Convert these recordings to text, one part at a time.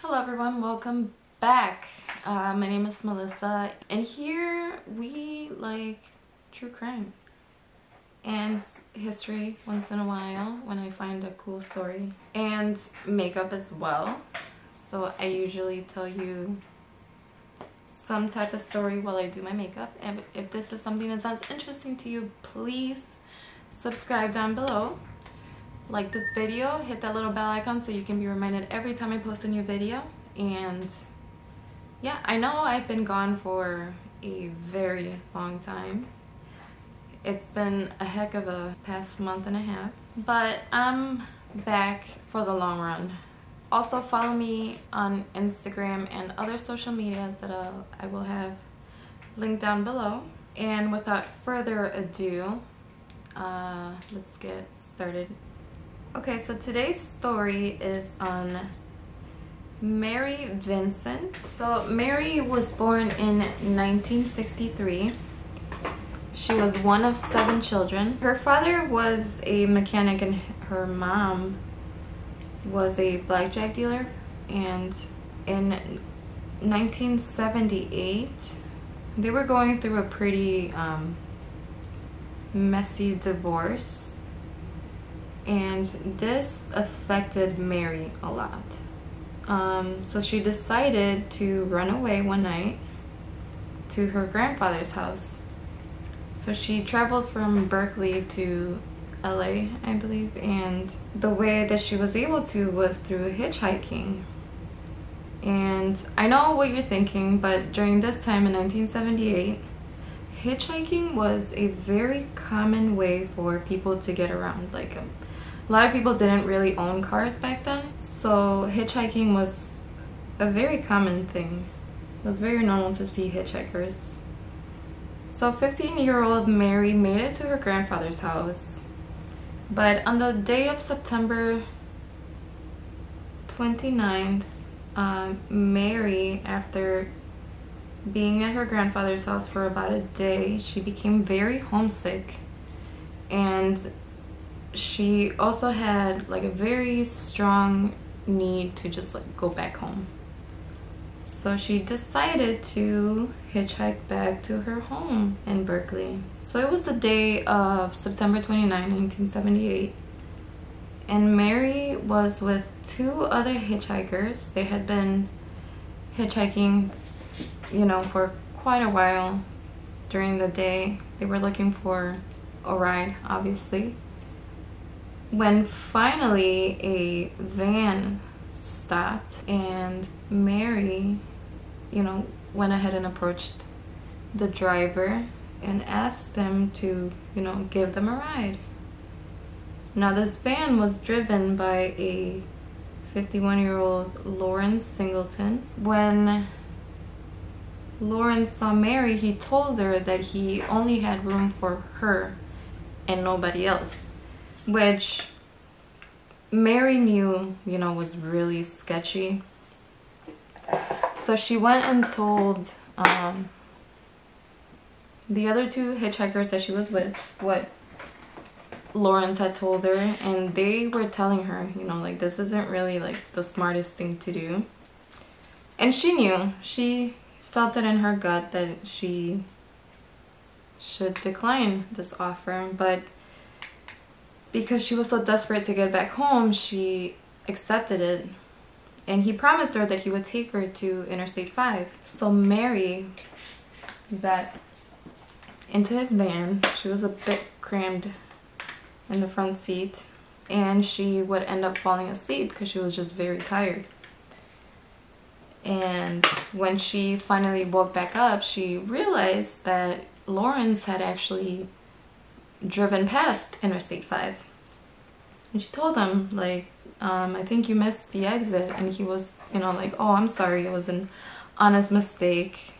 Hello everyone, welcome back. My name is Melissa, and here we like true crime and history once in a while when I find a cool story, and makeup as well. So I usually tell you some type of story while I do my makeup, and if this is something that sounds interesting to you, please subscribe down below. Like this video, hit that little bell icon so you can be reminded every time I post a new video. And yeah, I know I've been gone for a very long time. It's been a heck of a past month and a half, but I'm back for the long run. Also follow me on Instagram and other social medias that I will have linked down below. And without further ado, let's get started. Okay, so today's story is on Mary Vincent. So Mary was born in 1963. She was one of 7 children. Her father was a mechanic and her mom was a blackjack dealer. And in 1978, they were going through a pretty messy divorce. And this affected Mary a lot. So she decided to run away one night to her grandfather's house. So she traveled from Berkeley to LA, I believe, and the way that she was able to was through hitchhiking. And I know what you're thinking, but during this time in 1978, hitchhiking was a very common way for people to get around. Like a lot of people didn't really own cars back then, so hitchhiking was a very common thing. It was very normal to see hitchhikers. So 15-year-old Mary made it to her grandfather's house, but on the day of September 29th, Mary, after being at her grandfather's house for about a day, she became very homesick, and she also had like a very strong need to just like go back home. So she decided to hitchhike back to her home in Berkeley. So it was the day of September 29, 1978, and Mary was with 2 other hitchhikers. They had been hitchhiking, you know, for quite a while during the day. They were looking for a ride, obviously, when finally a van stopped, and Mary, you know, went ahead and approached the driver and asked them to, you know, give them a ride. Now this van was driven by a 51-year-old Lawrence Singleton. When Lawrence saw Mary, he told her that he only had room for her and nobody else, which Mary knew, you know, was really sketchy. So she went and told the other 2 hitchhikers that she was with what Lawrence had told her, and they were telling her, you know, like, this isn't really like the smartest thing to do. And she knew, she felt it in her gut that she should decline this offer, but because she was so desperate to get back home, she accepted it. And he promised her that he would take her to Interstate 5. So Mary got into his van. She was a bit crammed in the front seat, and she would end up falling asleep because she was just very tired. And when she finally woke back up, she realized that Lawrence had actually driven past Interstate 5. And she told him, like, I think you missed the exit. And he was, you know, like, oh, I'm sorry, it was an honest mistake.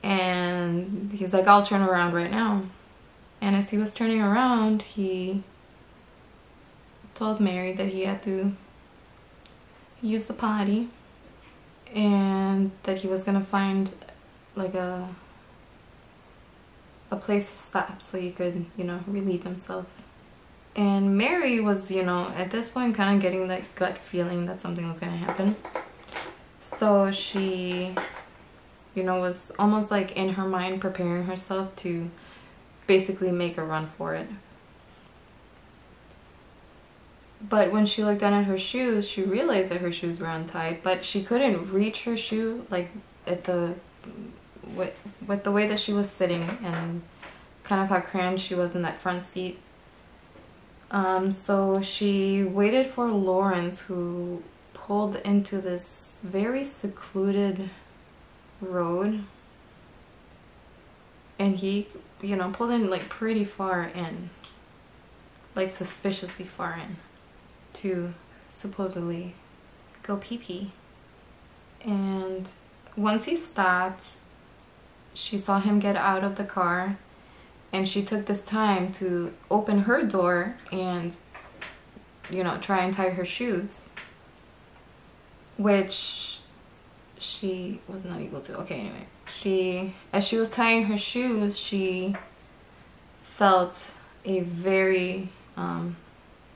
And he's like, I'll turn around right now. And as he was turning around, he told Mary that he had to use the potty and that he was gonna find like a place to stop so he could, you know, relieve himself. And Mary was, you know, at this point kind of getting that gut feeling that something was gonna happen. So she, you know, was almost like in her mind preparing herself to basically make a run for it. But when she looked down at her shoes, she realized that her shoes were untied, but she couldn't reach her shoe, like at the with the way that she was sitting and kind of how cramped she was in that front seat. So she waited for Lawrence, who pulled into this very secluded road, and he, you know, pulled in like pretty far in, like suspiciously far in, to supposedly go pee-pee. And once he stopped, she saw him get out of the car, and she took this time to open her door and, you know, try and tie her shoes, which she was not able to. Okay, anyway, as she was tying her shoes, she felt a very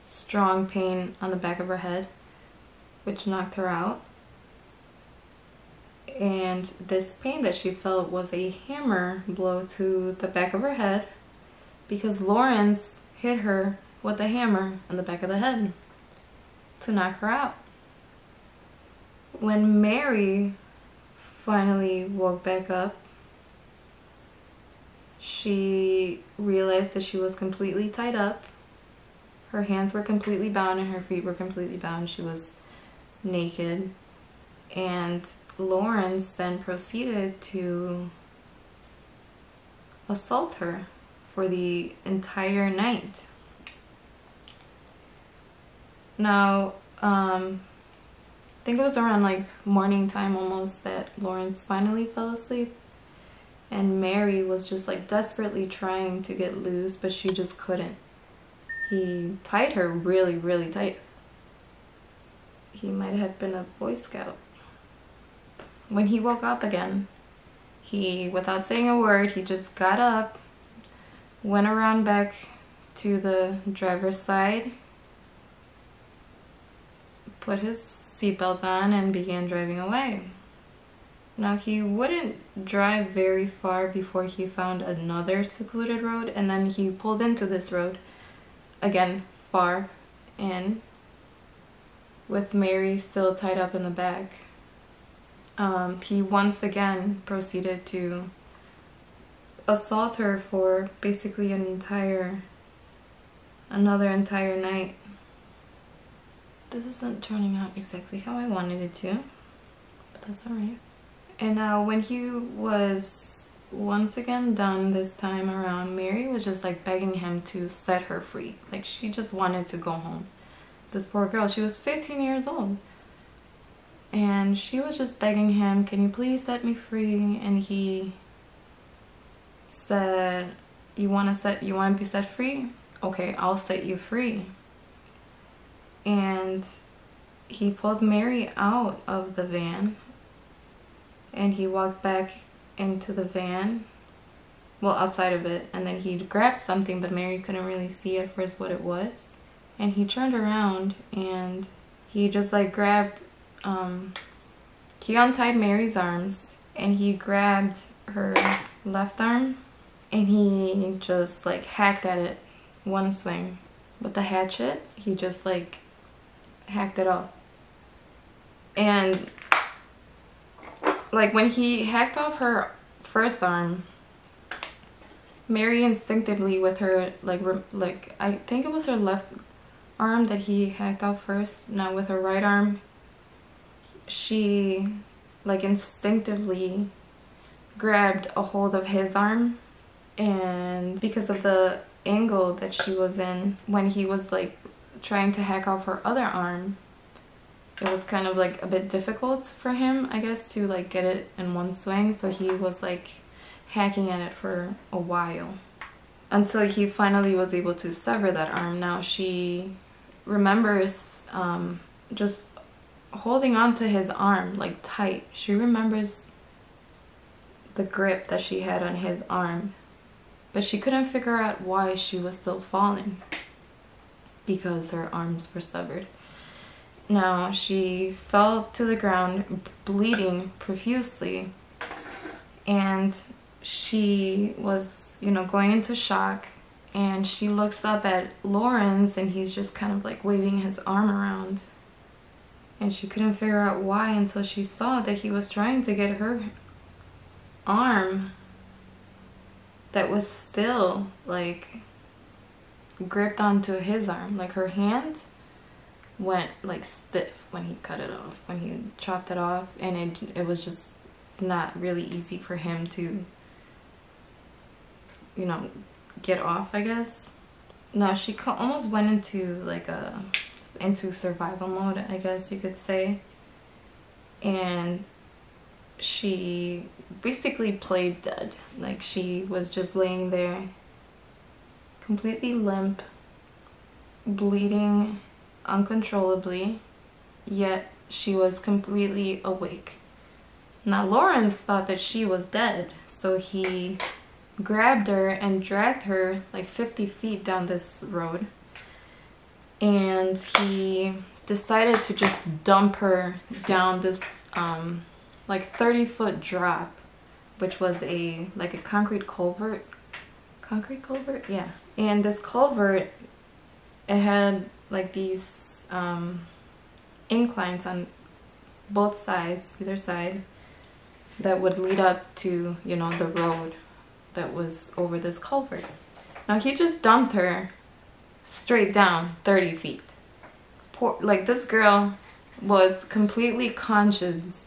strong pain on the back of her head, which knocked her out. And this pain that she felt was a hammer blow to the back of her head, because Lawrence hit her with a hammer on the back of the head to knock her out. When Mary finally woke back up, she realized that she was completely tied up. Her hands were completely bound and her feet were completely bound. She was naked. And Lawrence then proceeded to assault her for the entire night. Now, I think it was around like morning time almost that Lawrence finally fell asleep, and Mary was just like desperately trying to get loose, but she just couldn't. He tied her really, really tight. He might have been a Boy Scout. When he woke up again, he, without saying a word, he just got up, went around back to the driver's side, put his seatbelt on, and began driving away. Now, he wouldn't drive very far before he found another secluded road, and then he pulled into this road, again, far in, with Mary still tied up in the back. He once again proceeded to assault her for basically another entire night. This isn't turning out exactly how I wanted it to, but that's alright. And when he was once again done this time around, Mary was just like begging him to set her free. Like, she just wanted to go home. This poor girl, she was 15 years old. And she was just begging him, can you please set me free? And he said, you want to be set free? Okay, I'll set you free. And he pulled Mary out of the van, and he walked back into the van, well, outside of it, and then he grabbed something, but Mary couldn't really see at first what it was. And he turned around and he just like grabbed, he untied Mary's arms, and he grabbed her left arm, and he just like hacked at it one swing with the hatchet. He just like hacked it off. And like when he hacked off her first arm, Mary instinctively with her like I think it was her left arm that he hacked off first. Now with her right arm, she like instinctively grabbed a hold of his arm, and because of the angle that she was in when he was like trying to hack off her other arm, it was kind of like a bit difficult for him, I guess, to like get it in one swing. So he was like hacking at it for a while until he finally was able to sever that arm. Now she remembers just holding on to his arm like tight. She remembers the grip that she had on his arm, but she couldn't figure out why she was still falling, because her arms were severed. Now she fell to the ground bleeding profusely, and she was, you know, going into shock, and she looks up at Lawrence and he's just kind of like waving his arm around, and she couldn't figure out why until she saw that he was trying to get her arm that was still like gripped onto his arm. Like her hand went like stiff when he cut it off, when he chopped it off, and it was just not really easy for him to, you know, get off, I guess. No, she almost went into like into survival mode, I guess you could say, and she basically played dead. Like she was just laying there completely limp, bleeding uncontrollably, yet she was completely awake. Now Lawrence thought that she was dead, so he grabbed her and dragged her like 50 feet down this road, and he decided to just dump her down this like 30-foot drop, which was a concrete culvert. Yeah. And this culvert, it had like these inclines on both sides, either side, that would lead up to, you know, the road that was over this culvert. Now he just dumped her straight down 30 feet. Poor, like, this girl was completely conscious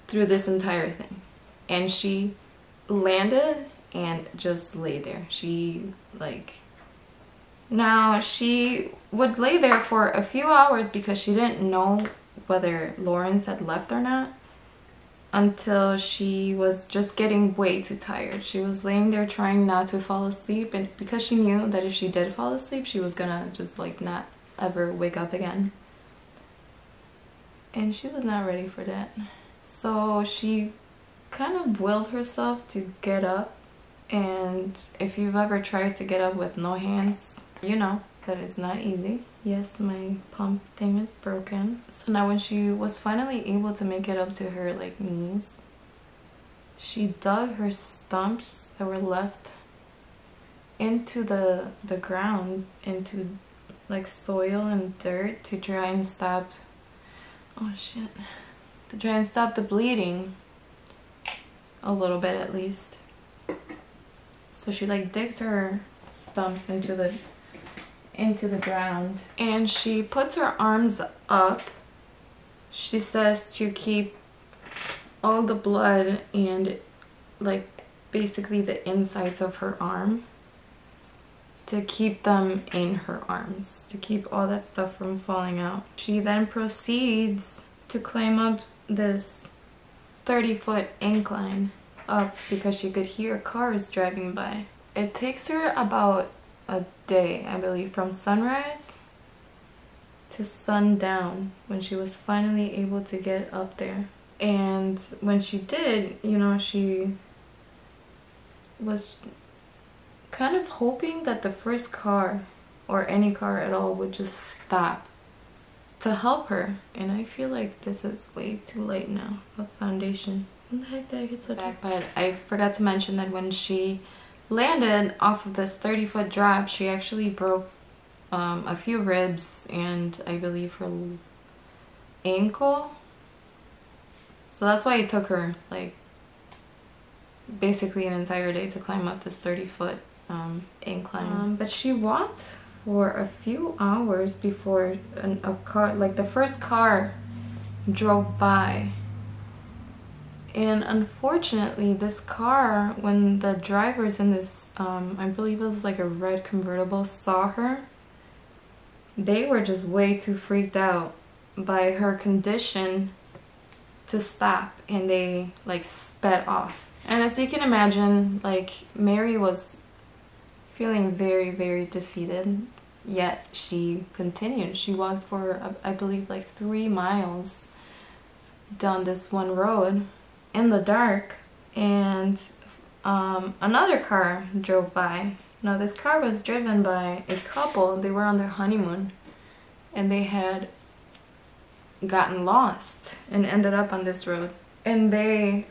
through this entire thing, and she landed and just lay there. She now she would lay there for a few hours because she didn't know whether Lawrence had left or not, until she was just getting way too tired. She was laying there trying not to fall asleep, and because she knew that if she did fall asleep, she was gonna just like not ever wake up again, and she was not ready for that. So she kind of willed herself to get up, and if you've ever tried to get up with no hands, you know that it's not easy. Yes, my pump thing is broken. So now when she was finally able to make it up to her like knees, she dug her stumps that were left into the ground, into like soil and dirt, to try and stop, oh shit, to try and stop the bleeding a little bit at least. So she like digs her stumps into the ground, and she puts her arms up, she says, to keep all the blood and like basically the insides of her arm, to keep them in her arms, to keep all that stuff from falling out. She then proceeds to climb up this 30-foot incline up because she could hear cars driving by. It takes her about a day, I believe, from sunrise to sundown when she was finally able to get up there. And when she did, you know, she was kind of hoping that the first car, or any car at all, would just stop to help her. And I feel like this is way too late now. What foundation? When the heck did I get so back? But I forgot to mention that when she landed off of this 30-foot drop, she actually broke a few ribs and I believe her ankle. So that's why it took her like basically an entire day to climb up this 30-foot incline. But she walked for a few hours before a car, like the first car, drove by. And unfortunately, this car, when the drivers in this, I believe it was like a red convertible, saw her, they were just way too freaked out by her condition to stop, and they like sped off. And as you can imagine, like, Mary was feeling very, very defeated, yet she continued. She walked for, I believe, like 3 miles down this one road in the dark, and another car drove by. Now this car was driven by a couple. They were on their honeymoon, and they had gotten lost and ended up on this road. And they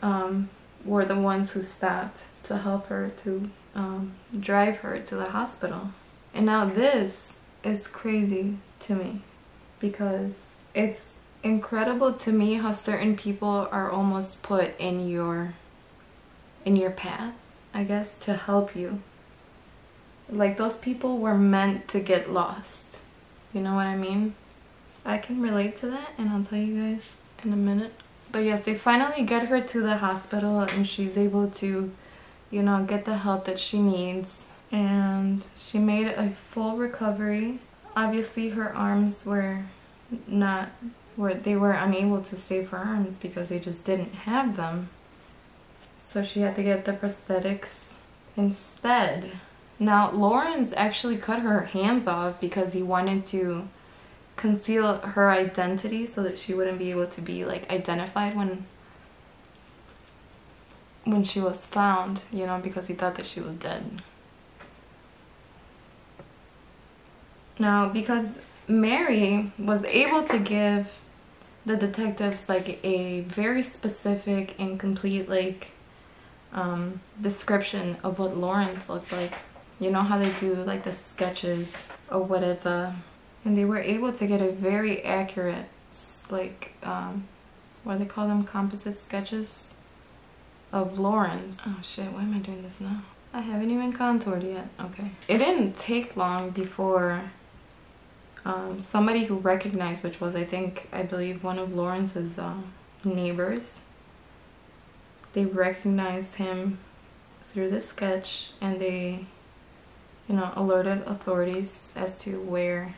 were the ones who stopped to help her, to drive her to the hospital. And now this is crazy to me, because it's incredible to me how certain people are almost put in your path, I guess, to help you. Like, those people were meant to get lost. You know what I mean? I can relate to that, and I'll tell you guys in a minute. But yes, they finally get her to the hospital, and she's able to, you know, get the help that she needs. And she made a full recovery. Obviously, her arms were not, they were unable to save her arms because they just didn't have them. So she had to get the prosthetics instead. Now, Lawrence actually cut her hands off because he wanted to conceal her identity so that she wouldn't be able to be, like, identified when she was found, you know, because he thought that she was dead. Now, because Mary was able to give the detectives, like, a very specific and complete, like, description of what Lawrence looked like. You know how they do, like, the sketches or whatever. And they were able to get a very accurate, like, what do they call them? Composite sketches of Lawrence. Oh shit, why am I doing this now? I haven't even contoured yet. Okay. It didn't take long before somebody who recognized, which was, I believe one of Lawrence's neighbors, they recognized him through the sketch, and they, you know, alerted authorities as to where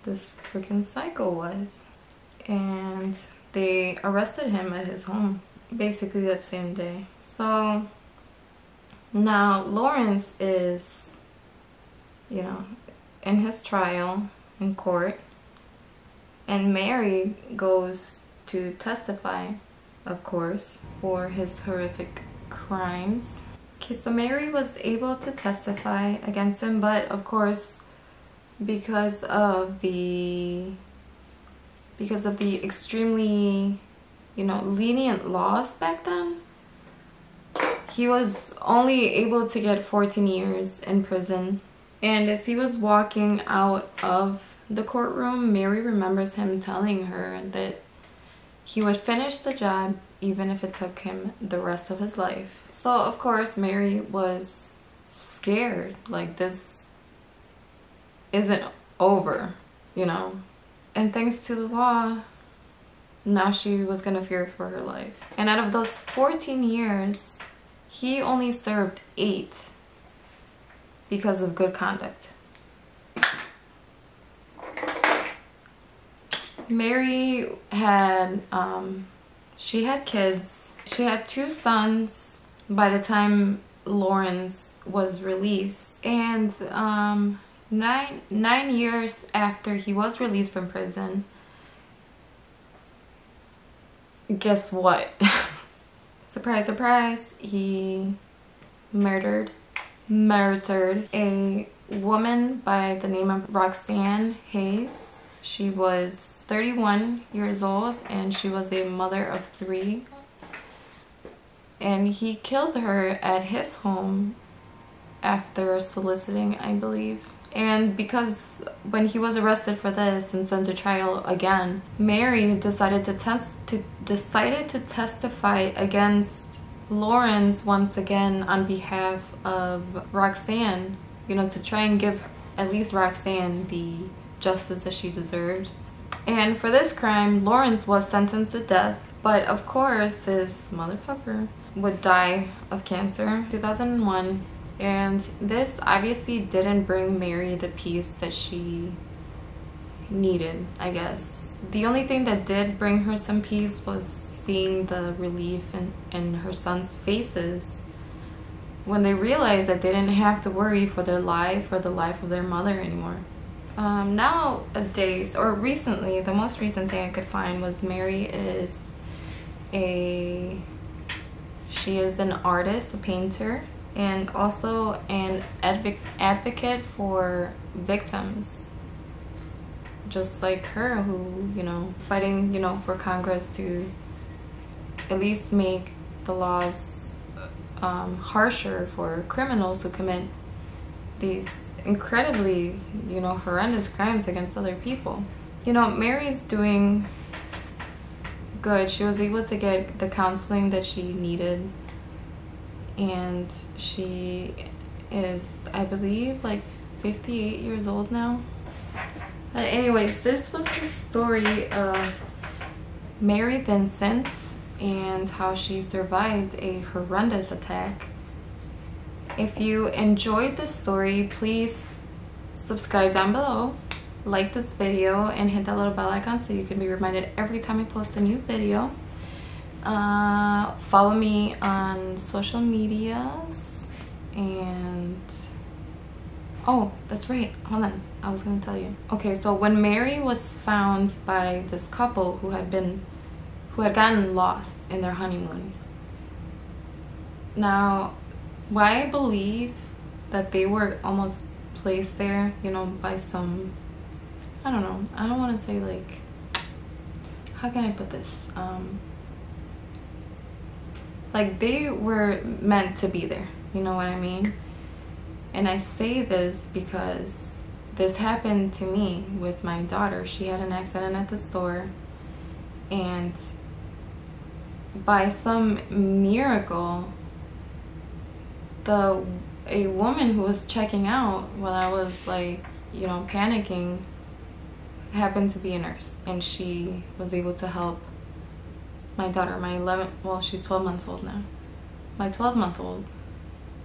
this freaking psycho was. And they arrested him at his home basically that same day. So now Lawrence is, you know, in his trial in court, and Mary goes to testify, of course, for his horrific crimes. Okay, so Mary was able to testify against him, but of course, because of the extremely, you know, lenient laws back then, he was only able to get 14 years in prison. And as he was walking out of the courtroom, Mary remembers him telling her that he would finish the job even if it took him the rest of his life. So of course Mary was scared, like, this isn't over, you know. And thanks to the law, now she was gonna fear for her life. And out of those 14 years, he only served 8 because of good conduct. Mary had, she had kids. She had 2 sons by the time Lawrence was released. And 9 years after he was released from prison, guess what? Surprise, surprise, he murdered a woman by the name of Roxanne Hayes. She was 31 years old, and she was a mother of 3. And he killed her at his home after soliciting, I believe. And because when he was arrested for this and sent to trial again, Mary decided to testify against Lawrence once again on behalf of Roxanne, you know, to try and give at least Roxanne the justice that she deserved. And for this crime, Lawrence was sentenced to death, but of course this motherfucker would die of cancer in 2001. And this obviously didn't bring Mary the peace that she needed, I guess. The only thing that did bring her some peace was seeing the relief in her son's faces when they realized that they didn't have to worry for their life or the life of their mother anymore. Nowadays, or recently, the most recent thing I could find was Mary is she is an artist, a painter, and also an advocate for victims just like her, who, you know, fighting, you know, for Congress to at least make the laws harsher for criminals who commit these incredibly, you know, horrendous crimes against other people. You know, Mary's doing good. She was able to get the counseling that she needed, and she is, I believe, like 58 years old now. But anyways, this was the story of Mary Vincent and how she survived a horrendous attack. If you enjoyed this story, please subscribe down below, like this video, and hit that little bell icon so you can be reminded every time I post a new video. Follow me on social medias, and oh, that's right, hold on, I was gonna tell you. Okay, so when Mary was found by this couple who had gotten lost in their honeymoon. Now, why I believe that they were almost placed there, you know, by some, I don't know, I don't want to say, like, how can I put this? Like, they were meant to be there, you know what I mean? And I say this because this happened to me with my daughter. She had an accident at the store, and by some miracle, a woman who was checking out while I was, like, you know, panicking, happened to be a nurse, and she was able to help my daughter, well, she's 12 months old now, my 12-month-old.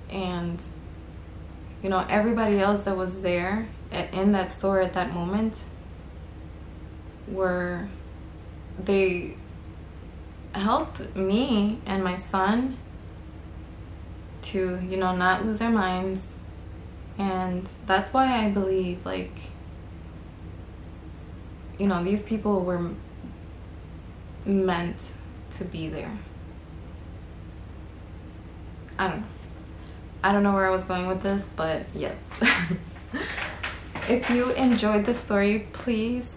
And, you know, everybody else that was there in that store at that moment they helped me and my son to, you know, not lose our minds. And that's why I believe, like, you know, these people were meant to be there. I don't know where I was going with this, but yes. If you enjoyed the story, please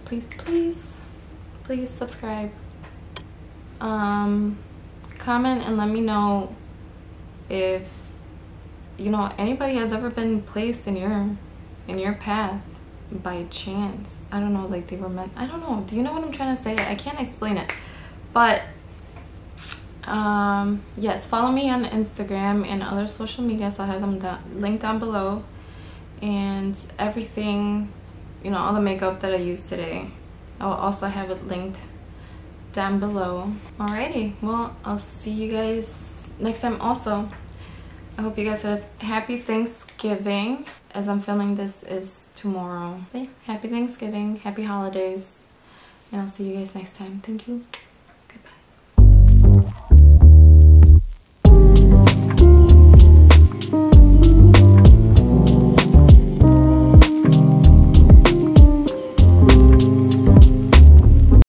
subscribe. Comment and let me know if, you know, anybody has ever been placed in your path by chance. I don't know, like they were meant, I don't know, do you know what I'm trying to say? I can't explain it, but yes, follow me on Instagram and other social media, so I'll have them linked down below, and everything, you know, all the makeup that I used today, I'll also have it linked down below. Alrighty, well, I'll see you guys next time. Also, I hope you guys have happy Thanksgiving. As I'm filming this is tomorrow. Happy Thanksgiving, happy holidays, and I'll see you guys next time. Thank you.